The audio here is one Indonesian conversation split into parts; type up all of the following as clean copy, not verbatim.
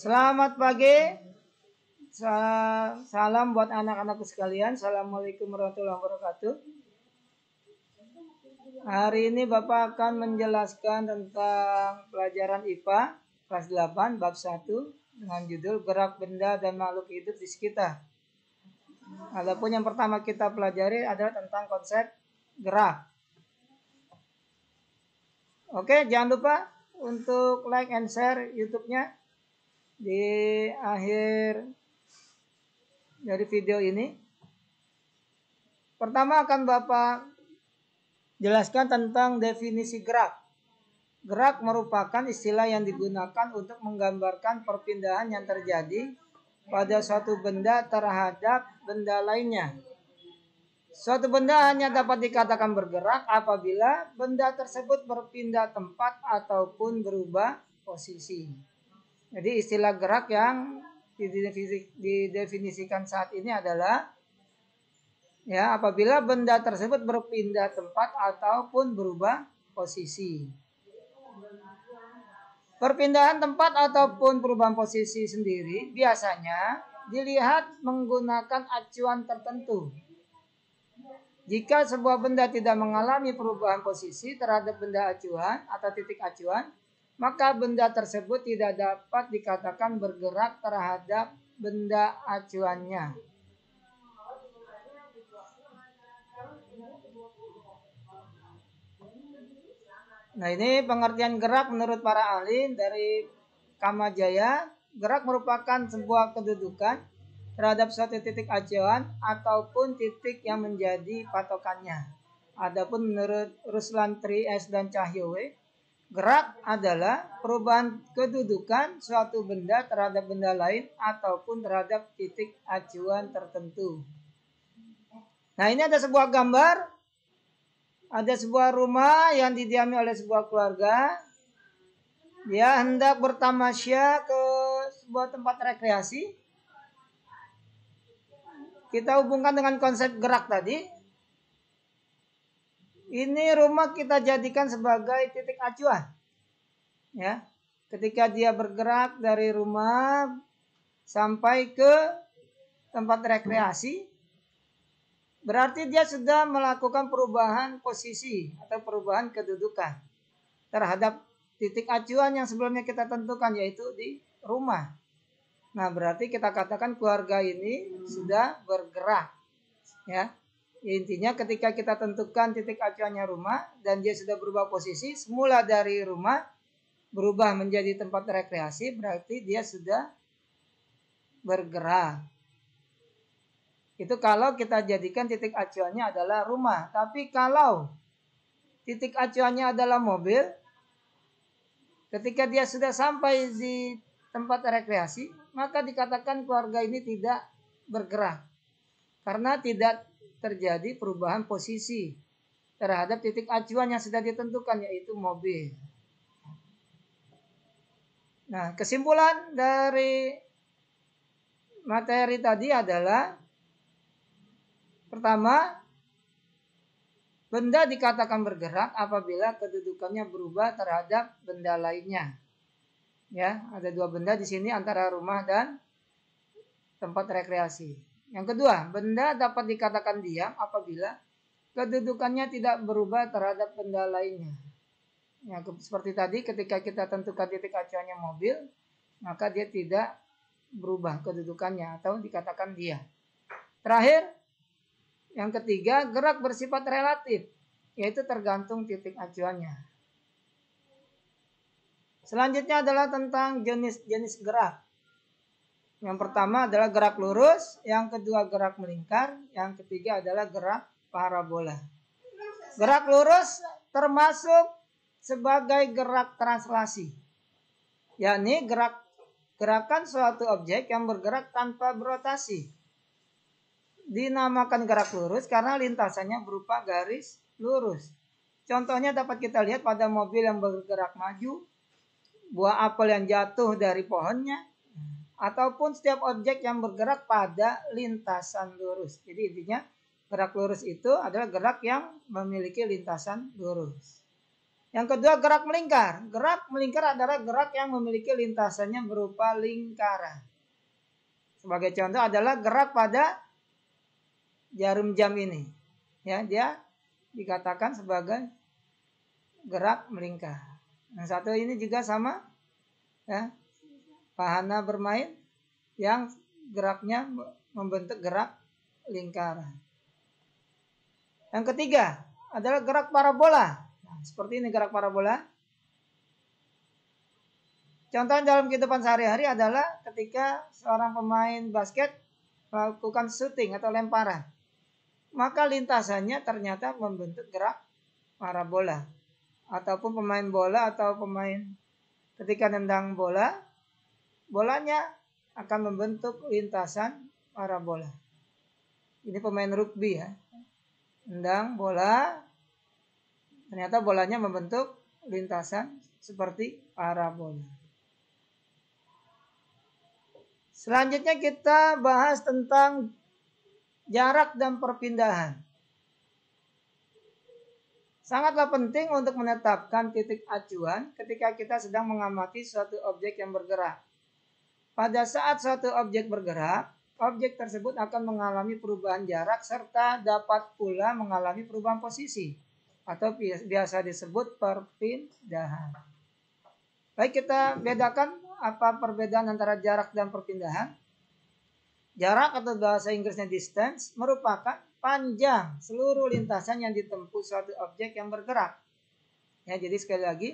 Selamat pagi. Salam buat anak-anakku sekalian. Assalamualaikum warahmatullahi wabarakatuh. Hari ini Bapak akan menjelaskan tentang pelajaran IPA kelas 8 bab 1 dengan judul gerak benda dan makhluk hidup di sekitar. Adapun yang pertama kita pelajari adalah tentang konsep gerak. Oke, jangan lupa untuk like and share YouTube-nya di akhir dari video ini. Pertama akan Bapak jelaskan tentang definisi gerak. Gerak merupakan istilah yang digunakan untuk menggambarkan perpindahan yang terjadi pada suatu benda terhadap benda lainnya. Suatu benda hanya dapat dikatakan bergerak apabila benda tersebut berpindah tempat ataupun berubah posisi. Jadi istilah gerak yang didefinisikan saat ini adalah apabila benda tersebut berpindah tempat ataupun berubah posisi. Perpindahan tempat ataupun perubahan posisi sendiri biasanya dilihat menggunakan acuan tertentu. Jika sebuah benda tidak mengalami perubahan posisi terhadap benda acuan atau titik acuan, maka benda tersebut tidak dapat dikatakan bergerak terhadap benda acuannya. Nah, ini pengertian gerak menurut para ahli dari Kamajaya. Gerak merupakan sebuah kedudukan terhadap suatu titik acuan ataupun titik yang menjadi patokannya. Adapun menurut Ruslan Tri S dan Cahyo W, gerak adalah perubahan kedudukan suatu benda terhadap benda lain ataupun terhadap titik acuan tertentu. Nah, ini ada sebuah gambar. Ada sebuah rumah yang didiami oleh sebuah keluarga. Dia hendak bertamasya ke sebuah tempat rekreasi. Kita hubungkan dengan konsep gerak tadi. Ini rumah kita jadikan sebagai titik acuan. Ya, ketika dia bergerak dari rumah sampai ke tempat rekreasi, berarti dia sudah melakukan perubahan posisi atau perubahan kedudukan terhadap titik acuan yang sebelumnya kita tentukan, yaitu di rumah. Nah, berarti kita katakan keluarga ini sudah bergerak. Ya, intinya ketika kita tentukan titik acuannya rumah dan dia sudah berubah posisi, semula dari rumah berubah menjadi tempat rekreasi, berarti dia sudah bergerak. Itu kalau kita jadikan titik acuannya adalah rumah. Tapi kalau titik acuannya adalah mobil, ketika dia sudah sampai di tempat rekreasi, maka dikatakan keluarga ini tidak bergerak. Karena tidak terjadi perubahan posisi terhadap titik acuan yang sudah ditentukan, yaitu mobil. Nah, kesimpulan dari materi tadi adalah, pertama, benda dikatakan bergerak apabila kedudukannya berubah terhadap benda lainnya. Ya, ada dua benda di sini antara rumah dan tempat rekreasi. Yang kedua, benda dapat dikatakan diam apabila kedudukannya tidak berubah terhadap benda lainnya. Ya, seperti tadi ketika kita tentukan titik acuannya mobil, maka dia tidak berubah kedudukannya atau dikatakan diam. Terakhir, yang ketiga, gerak bersifat relatif, yaitu tergantung titik acuannya. Selanjutnya adalah tentang jenis-jenis gerak. Yang pertama adalah gerak lurus, yang kedua gerak melingkar, yang ketiga adalah gerak parabola. Gerak lurus termasuk sebagai gerak translasi, yakni gerakan suatu objek yang bergerak tanpa berotasi. Dinamakan gerak lurus karena lintasannya berupa garis lurus. Contohnya dapat kita lihat pada mobil yang bergerak maju, buah apel yang jatuh dari pohonnya, ataupun setiap objek yang bergerak pada lintasan lurus. Jadi intinya gerak lurus itu adalah gerak yang memiliki lintasan lurus. Yang kedua, gerak melingkar. Gerak melingkar adalah gerak yang memiliki lintasannya berupa lingkaran. Sebagai contoh adalah gerak pada jarum jam ini. Ya, dia dikatakan sebagai gerak melingkar. Yang satu ini juga sama, ya, pahana bermain yang geraknya membentuk gerak lingkaran. Yang ketiga adalah gerak parabola. Nah, seperti ini gerak parabola. Contoh dalam kehidupan sehari-hari adalah ketika seorang pemain basket melakukan shooting atau lemparan. Maka lintasannya ternyata membentuk gerak parabola. Ataupun pemain bola atau pemain ketika nendang bola, bolanya akan membentuk lintasan parabola. Ini pemain rugby ya. Nendang bola, ternyata bolanya membentuk lintasan seperti parabola. Selanjutnya kita bahas tentang jarak dan perpindahan. Sangatlah penting untuk menetapkan titik acuan ketika kita sedang mengamati suatu objek yang bergerak. Pada saat suatu objek bergerak, objek tersebut akan mengalami perubahan jarak serta dapat pula mengalami perubahan posisi atau biasa disebut perpindahan. Baik, kita bedakan apa perbedaan antara jarak dan perpindahan. Jarak atau bahasa Inggrisnya distance merupakan panjang seluruh lintasan yang ditempuh suatu objek yang bergerak. Ya, jadi sekali lagi,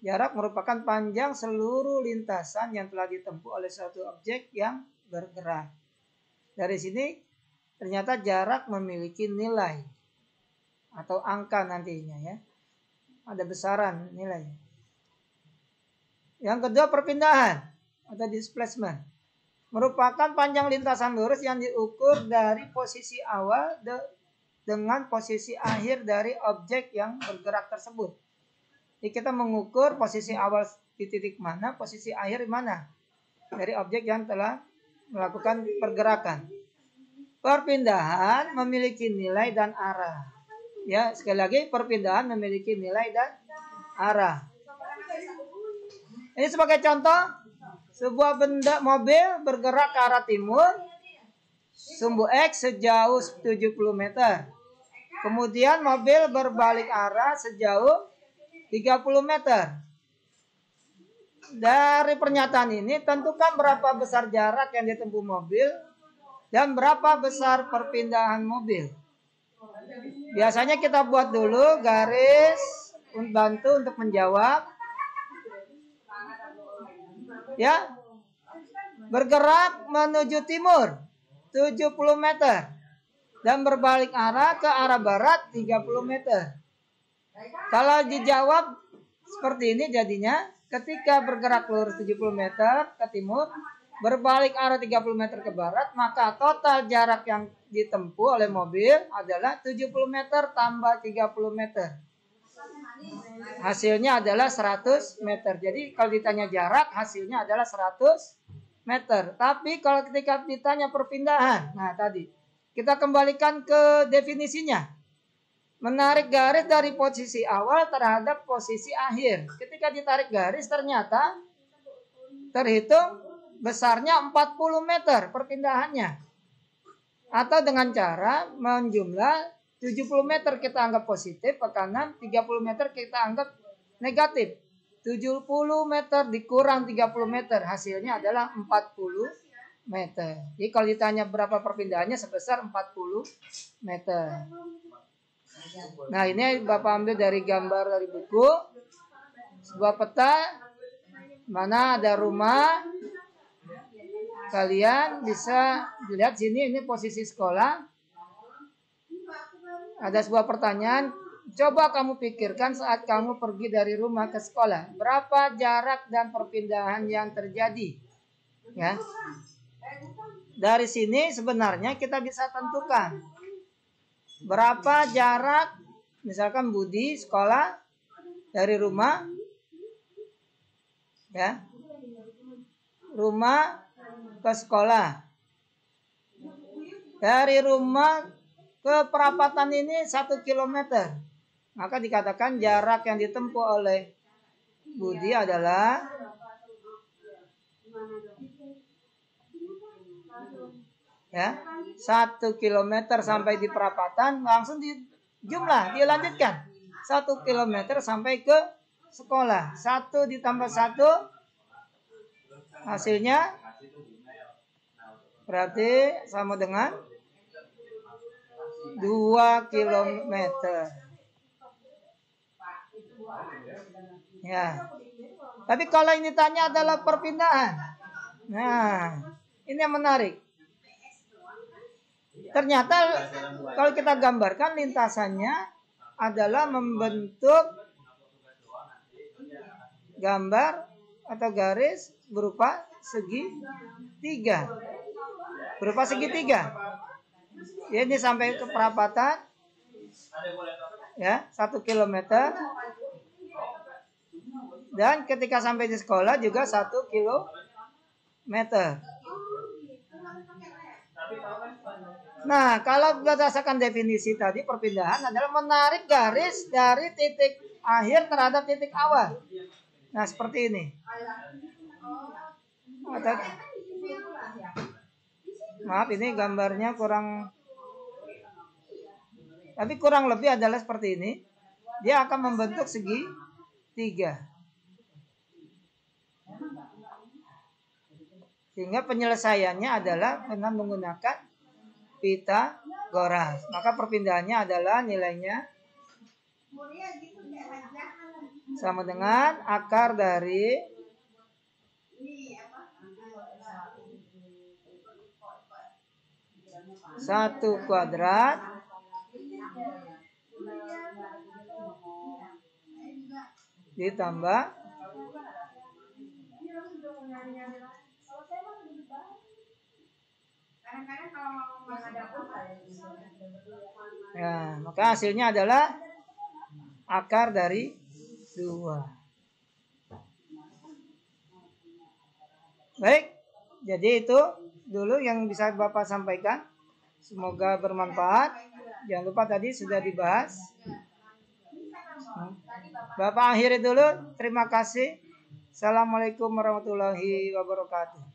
jarak merupakan panjang seluruh lintasan yang telah ditempuh oleh suatu objek yang bergerak. Dari sini ternyata jarak memiliki nilai atau angka nantinya ya. Ada besaran nilai. Yang kedua, perpindahan atau displacement merupakan panjang lintasan lurus yang diukur dari posisi awal dengan posisi akhir dari objek yang bergerak tersebut. Jadi kita mengukur posisi awal di titik mana, posisi akhir di mana dari objek yang telah melakukan pergerakan. Perpindahan memiliki nilai dan arah. Ya, sekali lagi perpindahan memiliki nilai dan arah. Ini sebagai contoh, sebuah benda mobil bergerak ke arah timur, sumbu X sejauh 70 meter. Kemudian mobil berbalik arah sejauh 30 meter. Dari pernyataan ini, tentukan berapa besar jarak yang ditempuh mobil dan berapa besar perpindahan mobil. Biasanya kita buat dulu garis bantu untuk menjawab. Ya, bergerak menuju timur 70 meter dan berbalik arah ke arah barat 30 meter. Kalau dijawab seperti ini jadinya, ketika bergerak lurus 70 meter ke timur, berbalik arah 30 meter ke barat, maka total jarak yang ditempuh oleh mobil adalah 70 meter tambah 30 meter. Hasilnya adalah 100 meter. Jadi kalau ditanya jarak, hasilnya adalah 100 meter. Tapi kalau ketika ditanya perpindahan, nah tadi kita kembalikan ke definisinya. Menarik garis dari posisi awal terhadap posisi akhir. Ketika ditarik garis ternyata terhitung besarnya 40 meter perpindahannya. Atau dengan cara menjumlah 70 meter kita anggap positif ke kanan, 30 meter kita anggap negatif. 70 meter dikurang 30 meter, hasilnya adalah 40 meter. Jadi kalau ditanya berapa perpindahannya, sebesar 40 meter. Nah, ini Bapak ambil dari gambar dari buku. Sebuah peta mana ada rumah. Kalian bisa dilihat sini, ini posisi sekolah. Ada sebuah pertanyaan, coba kamu pikirkan saat kamu pergi dari rumah ke sekolah, berapa jarak dan perpindahan yang terjadi? Ya. Dari sini sebenarnya kita bisa tentukan berapa jarak, misalkan Budi sekolah dari rumah, ya, rumah ke sekolah. Dari rumah ke perapatan ini 1 kilometer. Maka dikatakan jarak yang ditempuh oleh Budi adalah ya 1 kilometer sampai di perapatan, langsung di jumlah dia lanjutkan 1 kilometer sampai ke sekolah. 1 ditambah 1 hasilnya berarti sama dengan 2 kilometer. Ya. Tapi kalau ini tanya adalah perpindahan. Nah, ini yang menarik. Ternyata kalau kita gambarkan lintasannya adalah membentuk gambar atau garis berupa segitiga. Berupa segitiga. Ya, ini sampai ke perapatan. Ya, 1 kilometer. Dan ketika sampai di sekolah juga 1 kilometer. Nah, kalau berdasarkan definisi tadi, perpindahan adalah menarik garis dari titik akhir terhadap titik awal. Nah, seperti ini. Maaf, ini gambarnya kurang. Tapi kurang lebih adalah seperti ini. Dia akan membentuk segitiga. Sehingga penyelesaiannya adalah dengan menggunakan Pythagoras. Maka perpindahannya adalah nilainya sama dengan akar dari 1 kuadrat ditambah ya, maka hasilnya adalah akar dari 2. Baik, jadi itu dulu yang bisa Bapak sampaikan. Semoga bermanfaat. Jangan lupa tadi sudah dibahas. Bapak akhiri dulu. Terima kasih. Assalamualaikum warahmatullahi wabarakatuh.